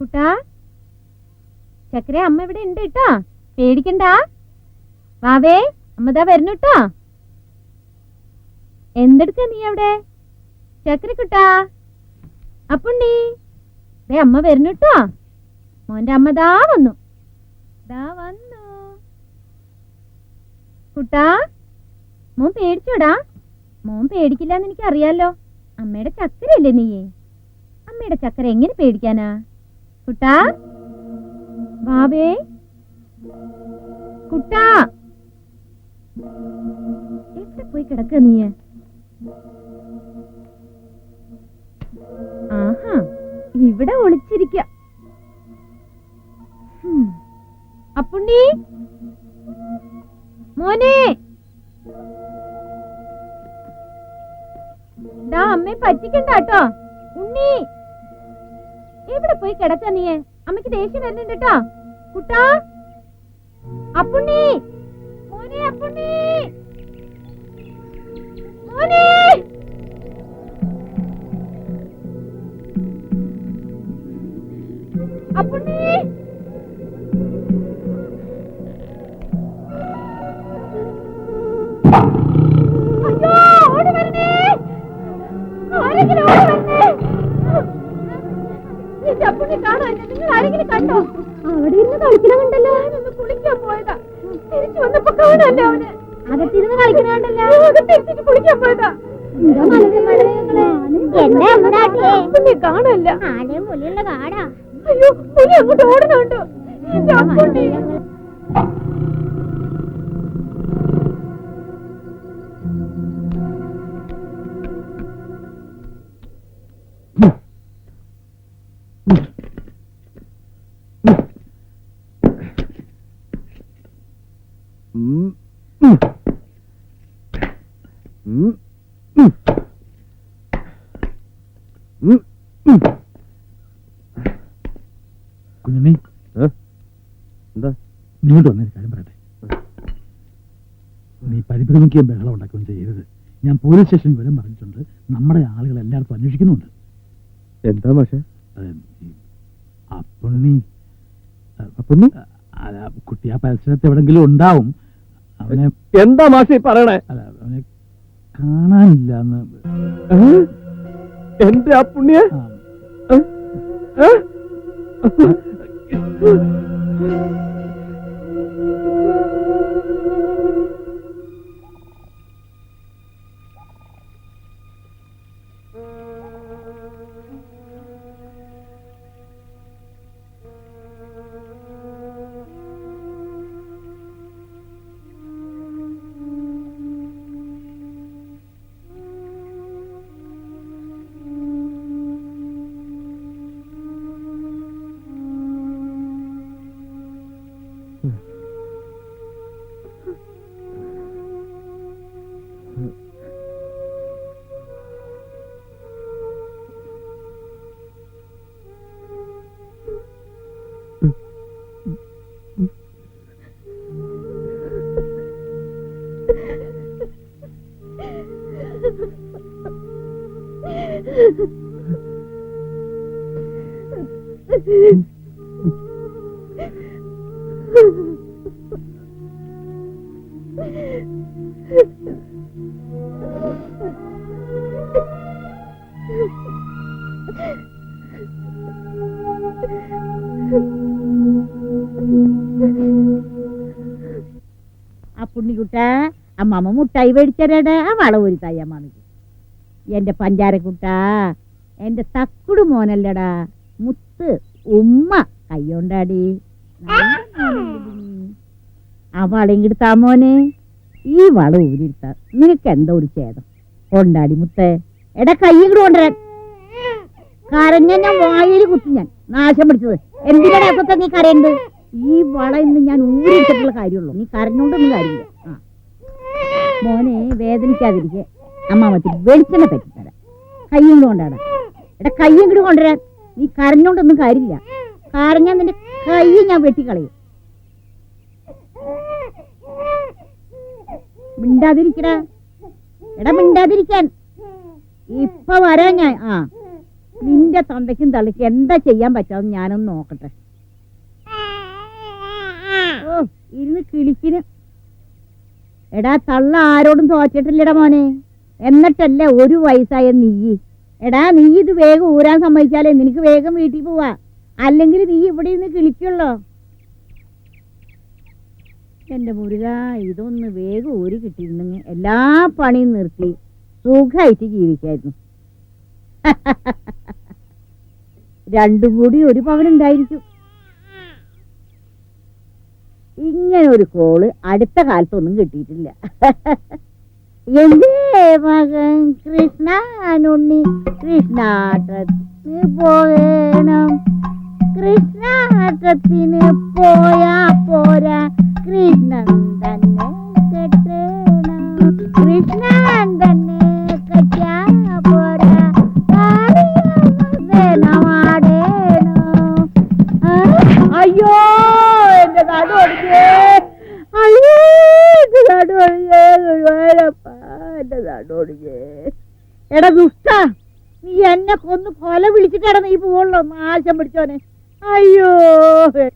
കുട്ടാ ചക്കര അമ്മ ഇവിടെ ഉണ്ട് കേട്ടോ, പേടിക്കണ്ട. വാവേ അമ്മതാ വരുന്നു കേട്ടോ. എന്തെടുക്ക നീ അവിടെ? ചക്കര കുട്ടാ, അപ്പുണ്ണി ദേ അമ്മ വരുന്നു കേട്ടോ. മോന്റെ അമ്മ ദാ വന്നു. കുട്ടാ മോൻ പേടിച്ചോടാ? മോൻ പേടിക്കില്ലെന്ന് എനിക്കറിയാലോ. അമ്മയുടെ ചക്കരയല്ലേ നീയേ? അമ്മയുടെ ചക്കര എങ്ങനെ പേടിക്കാനാ? കുട്ടാ ബാബേ, കുട്ടാ എവിടെ പോയി കിടക്ക നീ? ആഹാ ഇവിടെ ഒളിച്ചിരിക്ക. അപ്പുണ്ണി മോനെ, ദാ അമ്മയെ പറ്റിക്കണ്ട കേട്ടോ. ഉണ്ണി എവിടെ പോയി കിടക്ക നീ? അമ്മയ്ക്ക് ദേഷ്യം വരുന്നുണ്ട് കേട്ടോ. കുട്ടാ, അപ്പുണ്ണി മോനെ, അപ്പുണ്ണി മോനെ. അപ്പുണ്ണി അയ്യോ, ഓടി വരണേ, ആരെങ്കിലും ഓടി വരണേ. അപ്പുണ്ണി കാണാൻ നിങ്ങൾ ആരെങ്കിലും കണ്ടോ? അവിടെ ഇരുന്ന് കളിക്കണമുണ്ടല്ലോ. ഒന്ന് കുളിക്കാൻ പോയതാ, തിരിച്ചു വന്നപ്പോ കാണാല്ലോ അവന്. അകത്തിരുന്ന് കളിക്കണമുണ്ടല്ലോ, അകത്തിരിച്ചിട്ട് കുളിക്കാൻ പോയതാ. എന്നെ കാണല്ല, പുലിയുള്ള കാടാ. അയ്യോ പുലി അങ്ങോട്ട് ഓടുന്നുണ്ടോ? കുഞ്ഞുണ്ണി, എന്താ നീണ്ട് വന്നൊരു കാര്യം പറയട്ടെ. നീ പരിഭ്രമിക്കുകയും ബഹളം ഉണ്ടാക്കുകയും ചെയ്യരുത്. ഞാൻ പോലീസ് സ്റ്റേഷനിൽ വിവരം പറഞ്ഞിട്ടുണ്ട്. നമ്മുടെ ആളുകൾ എല്ലായിടത്തും അന്വേഷിക്കുന്നുണ്ട്. എന്താ മാഷേ? അപ്പുണ്ണി കുട്ടി ആ പരിസരത്ത് എവിടെങ്കിലും ഉണ്ടാവും. അവനെ എന്താ മാഷേ പറയണേ? അവനെ കാണാനില്ല. എന്റെ ആ പുണ്യ ആ പുണ്ണിക്കുട്ട, അമ്മമ്മ മുട്ടായി മേടിച്ചരട. ആ വള ഒരു തായി അമ്മക്ക്. എന്റെ പഞ്ചാരക്കുട്ട, എന്റെ തക്കുടു മോനല്ലടാ, മുത്ത് ഉമ്മ കയ്യോണ്ടാടി. ആ വളയും കിടത്താ മോനെ. ഈ വള ഊരിടുത്ത നിനക്ക് എന്താ ഒരു ഛേദം? കൊണ്ടാടി മുത്തേ. എടാ കൈ ഇങ്ങോട്ട് കൊണ്ടുവരാൻ. കരഞ്ഞ ഞാൻ വായിൽ കുത്തി, ഞാൻ നാശം പിടിച്ചത്. എന്തിനാണ് അസത്തെ നീ കരയുന്നത്? ഈ വള ഇന്ന് ഞാൻ ഊരിട്ടിട്ടുള്ള കാര്യമുള്ളൂ. നീ കരഞ്ഞോണ്ടൊന്നും കാര്യമില്ല. ആ മോനെ, വേദനിക്കാതിരിക്കെ അമ്മാമത്തിൽ വെളിച്ചെണ്ണ പറ്റിത്തരാം. കയ്യും കൊണ്ടാടാ. എടാ കയ്യും ഇങ്ങോട്ട് കൊണ്ടുവരാൻ. നീ കരഞ്ഞോണ്ടൊന്നും കാര്യമില്ല. കരഞ്ഞാൽ നിന്റെ കൈ ഞാൻ വെട്ടിക്കളയും. മിണ്ടാതിരിക്കടാ. എടാ മിണ്ടാതിരിക്കാൻ. ഇപ്പൊ വരാ ഞാൻ. ആ നിന്റെ തന്തയ്ക്കും തള്ളിക്കും എന്താ ചെയ്യാൻ പറ്റാന്ന് ഞാനൊന്ന് നോക്കട്ടെ. ഓ ഇരുന്ന് കിളിക്കിന്. എടാ തള്ള ആരോടും തോറ്റിട്ടില്ലടാ മോനെ. എന്നിട്ടല്ലേ ഒരു വയസ്സായ നീ. എടാ നീ ഇത് വേഗം ഊരാൻ സമ്മതിച്ചാലേ നിനക്ക് വേഗം വീട്ടിൽ പോവാ. അല്ലെങ്കിൽ നീ ഇവിടെ നിന്ന് കിളിക്കുള്ളോ. എന്റെ മുരുക, ഇതൊന്ന് വേഗം ഊരി കിട്ടിയിരുന്നെങ്കിൽ എല്ലാ പണിയും നിർത്തി സുഖമായിട്ട് ജീവിക്കായിരുന്നു. രണ്ടും കൂടി ഒരു പവനുണ്ടായിരിക്കും. ഇങ്ങനെ ഒരു കോള് അടുത്ത കാലത്തൊന്നും കിട്ടിയിട്ടില്ല. എന്തേ മകൻ കൃഷ്ണനുണ്ണി കൃഷ്ണാട്ടത്തിന് പോകണം. കൃഷ്ണാട്ടത്തിന് പോയാ പോരാ, കൃഷ്ണൻ തന്നെ കെട്ടണം. കൃഷ്ണൻ തന്നെ കെട്ടാ പോരാ, അയ്യോ എന്റെ നാട് ഓടിക്കേ. അയ്യോ എന്റെ നാട് ഓടിക്കേ. എന്റെ നാട് ഓടിക്കേ. എടാ ദുഷ്ട, നീ എന്നെ കൊന്ന് കൊല വിളിച്ചിട്ടാണ് നീ പോവുള്ളൂ. നാശം പിടിച്ചോനെ. അയ്യോ